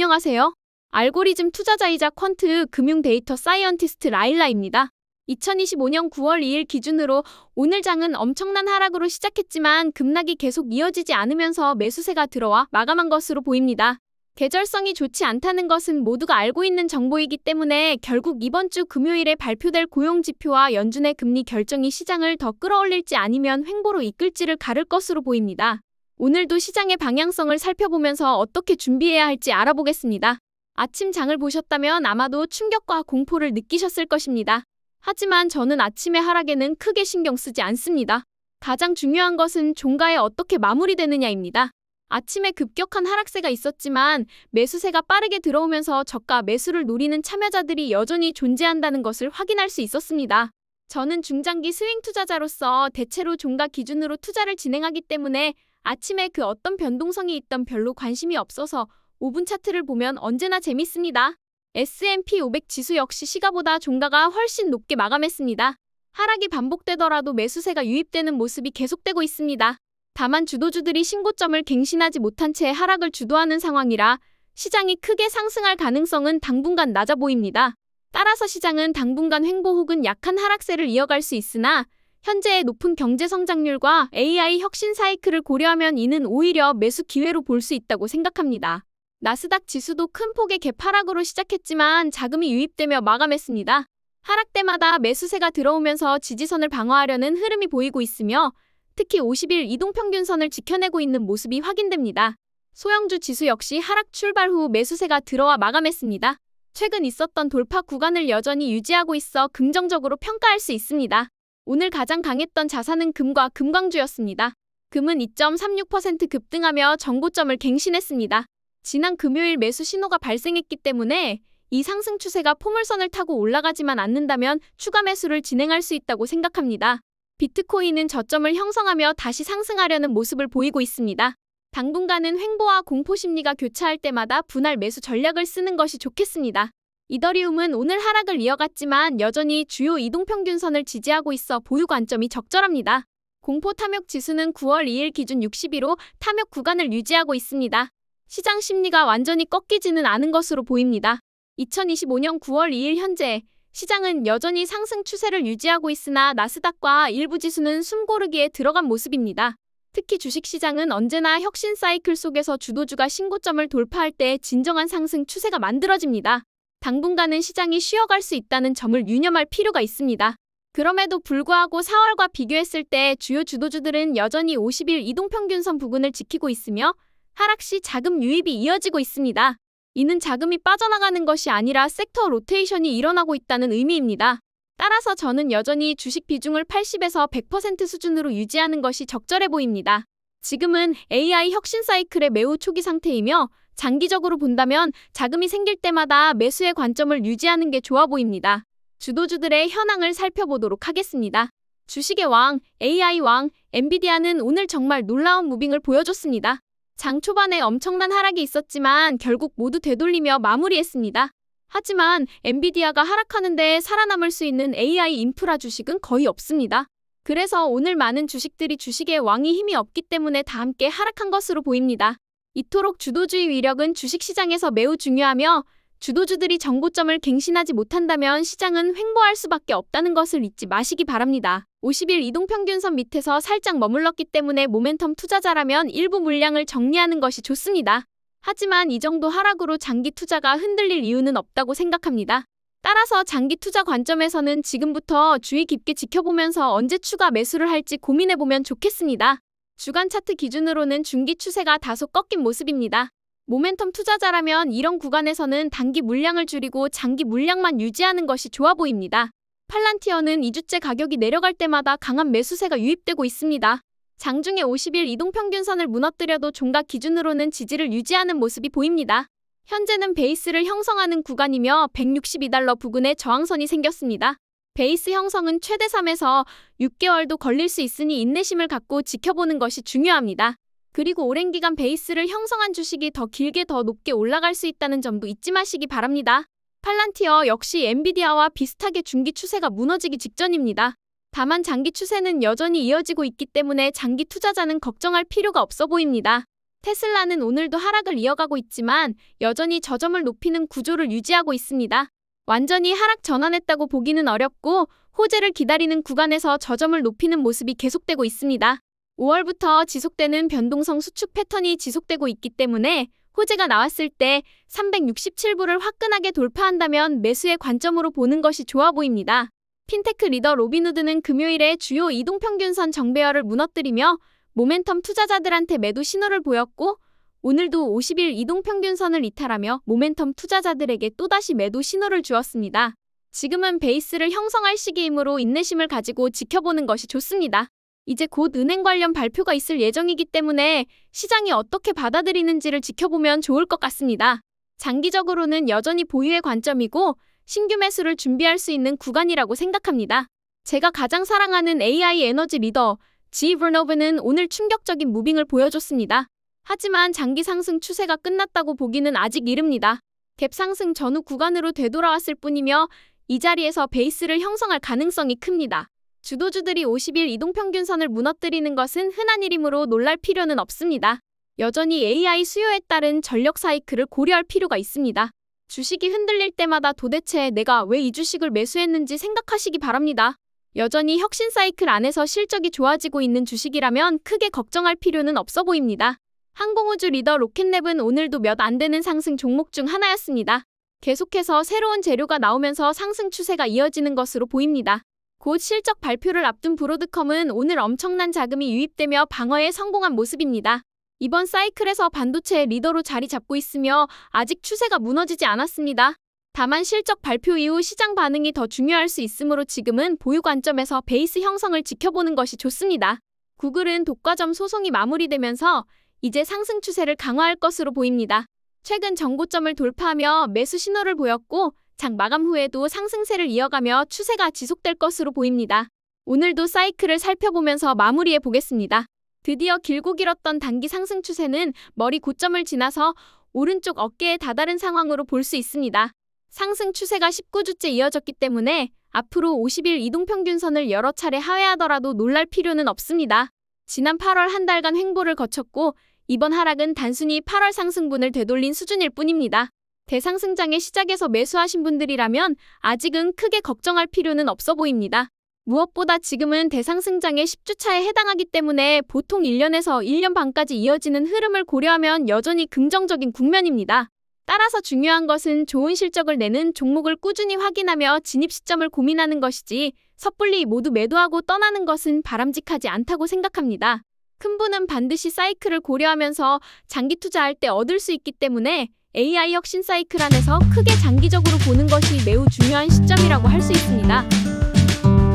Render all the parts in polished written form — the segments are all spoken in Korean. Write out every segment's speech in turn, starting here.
안녕하세요. 알고리즘 투자자이자 퀀트 금융 데이터 사이언티스트 라일라입니다. 2025년 9월 2일 기준으로 오늘 장은 엄청난 하락으로 시작했지만 급락이 계속 이어지지 않으면서 매수세가 들어와 마감한 것으로 보입니다. 계절성이 좋지 않다는 것은 모두가 알고 있는 정보이기 때문에 결국 이번 주 금요일에 발표될 고용지표와 연준의 금리 결정이 시장을 더 끌어올릴지 아니면 횡보로 이끌지를 가를 것으로 보입니다. 오늘도 시장의 방향성을 살펴보면서 어떻게 준비해야 할지 알아보겠습니다. 아침 장을 보셨다면 아마도 충격과 공포를 느끼셨을 것입니다. 하지만 저는 아침의 하락에는 크게 신경 쓰지 않습니다. 가장 중요한 것은 종가에 어떻게 마무리되느냐입니다. 아침에 급격한 하락세가 있었지만 매수세가 빠르게 들어오면서 저가 매수를 노리는 참여자들이 여전히 존재한다는 것을 확인할 수 있었습니다. 저는 중장기 스윙 투자자로서 대체로 종가 기준으로 투자를 진행하기 때문에 아침에 그 어떤 변동성이 있던 별로 관심이 없어서 5분 차트를 보면 언제나 재밌습니다. S&P 500 지수 역시 시가보다 종가가 훨씬 높게 마감했습니다. 하락이 반복되더라도 매수세가 유입되는 모습이 계속되고 있습니다. 다만 주도주들이 신고점을 갱신하지 못한 채 하락을 주도하는 상황이라 시장이 크게 상승할 가능성은 당분간 낮아 보입니다. 따라서 시장은 당분간 횡보 혹은 약한 하락세를 이어갈 수 있으나 현재의 높은 경제 성장률과 AI 혁신 사이클을 고려하면 이는 오히려 매수 기회로 볼 수 있다고 생각합니다. 나스닥 지수도 큰 폭의 갭 하락으로 시작했지만 자금이 유입되며 마감했습니다. 하락 때마다 매수세가 들어오면서 지지선을 방어하려는 흐름이 보이고 있으며 특히 50일 이동평균선을 지켜내고 있는 모습이 확인됩니다. 소형주 지수 역시 하락 출발 후 매수세가 들어와 마감했습니다. 최근 있었던 돌파 구간을 여전히 유지하고 있어 긍정적으로 평가할 수 있습니다. 오늘 가장 강했던 자산은 금과 금광주였습니다. 금은 2.36% 급등하며 정고점을 갱신했습니다. 지난 금요일 매수 신호가 발생했기 때문에 이 상승 추세가 포물선을 타고 올라가지만 않는다면 추가 매수를 진행할 수 있다고 생각합니다. 비트코인은 저점을 형성하며 다시 상승하려는 모습을 보이고 있습니다. 당분간은 횡보와 공포 심리가 교차할 때마다 분할 매수 전략을 쓰는 것이 좋겠습니다. 이더리움은 오늘 하락을 이어갔지만 여전히 주요 이동평균선을 지지하고 있어 보유 관점이 적절합니다. 공포 탐욕 지수는 9월 2일 기준 61호 탐욕 구간을 유지하고 있습니다. 시장 심리가 완전히 꺾이지는 않은 것으로 보입니다. 2025년 9월 2일 현재 시장은 여전히 상승 추세를 유지하고 있으나 나스닥과 일부 지수는 숨고르기에 들어간 모습입니다. 특히 주식시장은 언제나 혁신 사이클 속에서 주도주가 신고점을 돌파할 때 진정한 상승 추세가 만들어집니다. 당분간은 시장이 쉬어갈 수 있다는 점을 유념할 필요가 있습니다. 그럼에도 불구하고 4월과 비교했을 때 주요 주도주들은 여전히 50일 이동평균선 부근을 지키고 있으며 하락 시 자금 유입이 이어지고 있습니다. 이는 자금이 빠져나가는 것이 아니라 섹터 로테이션이 일어나고 있다는 의미입니다. 따라서 저는 여전히 주식 비중을 80에서 100% 수준으로 유지하는 것이 적절해 보입니다. 지금은 AI 혁신 사이클의 매우 초기 상태이며 장기적으로 본다면 자금이 생길 때마다 매수의 관점을 유지하는 게 좋아 보입니다. 주도주들의 현황을 살펴보도록 하겠습니다. 주식의 왕, AI 왕, 엔비디아는 오늘 정말 놀라운 무빙을 보여줬습니다. 장 초반에 엄청난 하락이 있었지만 결국 모두 되돌리며 마무리했습니다. 하지만 엔비디아가 하락하는데 살아남을 수 있는 AI 인프라 주식은 거의 없습니다. 그래서 오늘 많은 주식들이 주식의 왕이 힘이 없기 때문에 다 함께 하락한 것으로 보입니다. 이토록 주도주의 위력은 주식시장에서 매우 중요하며 주도주들이 정고점을 갱신하지 못한다면 시장은 횡보할 수밖에 없다는 것을 잊지 마시기 바랍니다. 50일 이동평균선 밑에서 살짝 머물렀기 때문에 모멘텀 투자자라면 일부 물량을 정리하는 것이 좋습니다. 하지만 이 정도 하락으로 장기 투자가 흔들릴 이유는 없다고 생각합니다. 따라서 장기 투자 관점에서는 지금부터 주의 깊게 지켜보면서 언제 추가 매수를 할지 고민해보면 좋겠습니다. 주간 차트 기준으로는 중기 추세가 다소 꺾인 모습입니다. 모멘텀 투자자라면 이런 구간에서는 단기 물량을 줄이고 장기 물량만 유지하는 것이 좋아 보입니다. 팔란티어는 2주째 가격이 내려갈 때마다 강한 매수세가 유입되고 있습니다. 장중에 50일 이동평균선을 무너뜨려도 종가 기준으로는 지지를 유지하는 모습이 보입니다. 현재는 베이스를 형성하는 구간이며 162달러 부근에 저항선이 생겼습니다. 베이스 형성은 최대 3에서 6개월도 걸릴 수 있으니 인내심을 갖고 지켜보는 것이 중요합니다. 그리고 오랜 기간 베이스를 형성한 주식이 더 길게 더 높게 올라갈 수 있다는 점도 잊지 마시기 바랍니다. 팔란티어 역시 엔비디아와 비슷하게 중기 추세가 무너지기 직전입니다. 다만 장기 추세는 여전히 이어지고 있기 때문에 장기 투자자는 걱정할 필요가 없어 보입니다. 테슬라는 오늘도 하락을 이어가고 있지만 여전히 저점을 높이는 구조를 유지하고 있습니다. 완전히 하락 전환했다고 보기는 어렵고 호재를 기다리는 구간에서 저점을 높이는 모습이 계속되고 있습니다. 5월부터 지속되는 변동성 수축 패턴이 지속되고 있기 때문에 호재가 나왔을 때 367불을 화끈하게 돌파한다면 매수의 관점으로 보는 것이 좋아 보입니다. 핀테크 리더 로빈후드는 금요일에 주요 이동평균선 정배열을 무너뜨리며 모멘텀 투자자들한테 매도 신호를 보였고 오늘도 50일 이동평균선을 이탈하며 모멘텀 투자자들에게 또다시 매도 신호를 주었습니다. 지금은 베이스를 형성할 시기이므로 인내심을 가지고 지켜보는 것이 좋습니다. 이제 곧 은행 관련 발표가 있을 예정이기 때문에 시장이 어떻게 받아들이는지를 지켜보면 좋을 것 같습니다. 장기적으로는 여전히 보유의 관점이고 신규 매수를 준비할 수 있는 구간이라고 생각합니다. 제가 가장 사랑하는 AI 에너지 리더 G 버너브는 오늘 충격적인 무빙을 보여줬습니다. 하지만 장기 상승 추세가 끝났다고 보기는 아직 이릅니다. 갭 상승 전후 구간으로 되돌아왔을 뿐이며 이 자리에서 베이스를 형성할 가능성이 큽니다. 주도주들이 50일 이동평균선을 무너뜨리는 것은 흔한 일이므로 놀랄 필요는 없습니다. 여전히 AI 수요에 따른 전력 사이클을 고려할 필요가 있습니다. 주식이 흔들릴 때마다 도대체 내가 왜 이 주식을 매수했는지 생각하시기 바랍니다. 여전히 혁신 사이클 안에서 실적이 좋아지고 있는 주식이라면 크게 걱정할 필요는 없어 보입니다. 항공우주 리더 로켓랩은 오늘도 몇 안 되는 상승 종목 중 하나였습니다. 계속해서 새로운 재료가 나오면서 상승 추세가 이어지는 것으로 보입니다. 곧 실적 발표를 앞둔 브로드컴은 오늘 엄청난 자금이 유입되며 방어에 성공한 모습입니다. 이번 사이클에서 반도체의 리더로 자리 잡고 있으며 아직 추세가 무너지지 않았습니다. 다만 실적 발표 이후 시장 반응이 더 중요할 수 있으므로 지금은 보유 관점에서 베이스 형성을 지켜보는 것이 좋습니다. 구글은 독과점 소송이 마무리되면서 이제 상승 추세를 강화할 것으로 보입니다. 최근 정고점을 돌파하며 매수 신호를 보였고 장 마감 후에도 상승세를 이어가며 추세가 지속될 것으로 보입니다. 오늘도 사이클을 살펴보면서 마무리해 보겠습니다. 드디어 길고 길었던 단기 상승 추세는 머리 고점을 지나서 오른쪽 어깨에 다다른 상황으로 볼 수 있습니다. 상승 추세가 19주째 이어졌기 때문에 앞으로 50일 이동평균선을 여러 차례 하회하더라도 놀랄 필요는 없습니다. 지난 8월 한 달간 횡보를 거쳤고 이번 하락은 단순히 8월 상승분을 되돌린 수준일 뿐입니다. 대상승장의 시작에서 매수하신 분들이라면 아직은 크게 걱정할 필요는 없어 보입니다. 무엇보다 지금은 대상승장의 10주차에 해당하기 때문에 보통 1년에서 1년 반까지 이어지는 흐름을 고려하면 여전히 긍정적인 국면입니다. 따라서 중요한 것은 좋은 실적을 내는 종목을 꾸준히 확인하며 진입 시점을 고민하는 것이지 섣불리 모두 매도하고 떠나는 것은 바람직하지 않다고 생각합니다. 큰 분은 반드시 사이클을 고려하면서 장기 투자할 때 얻을 수 있기 때문에 AI 혁신 사이클 안에서 크게 장기적으로 보는 것이 매우 중요한 시점이라고 할 수 있습니다.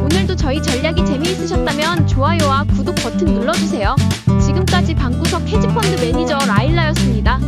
오늘도 저희 전략이 재미있으셨다면 좋아요와 구독 버튼 눌러주세요. 지금까지 방구석 헤지펀드 매니저 라일라였습니다.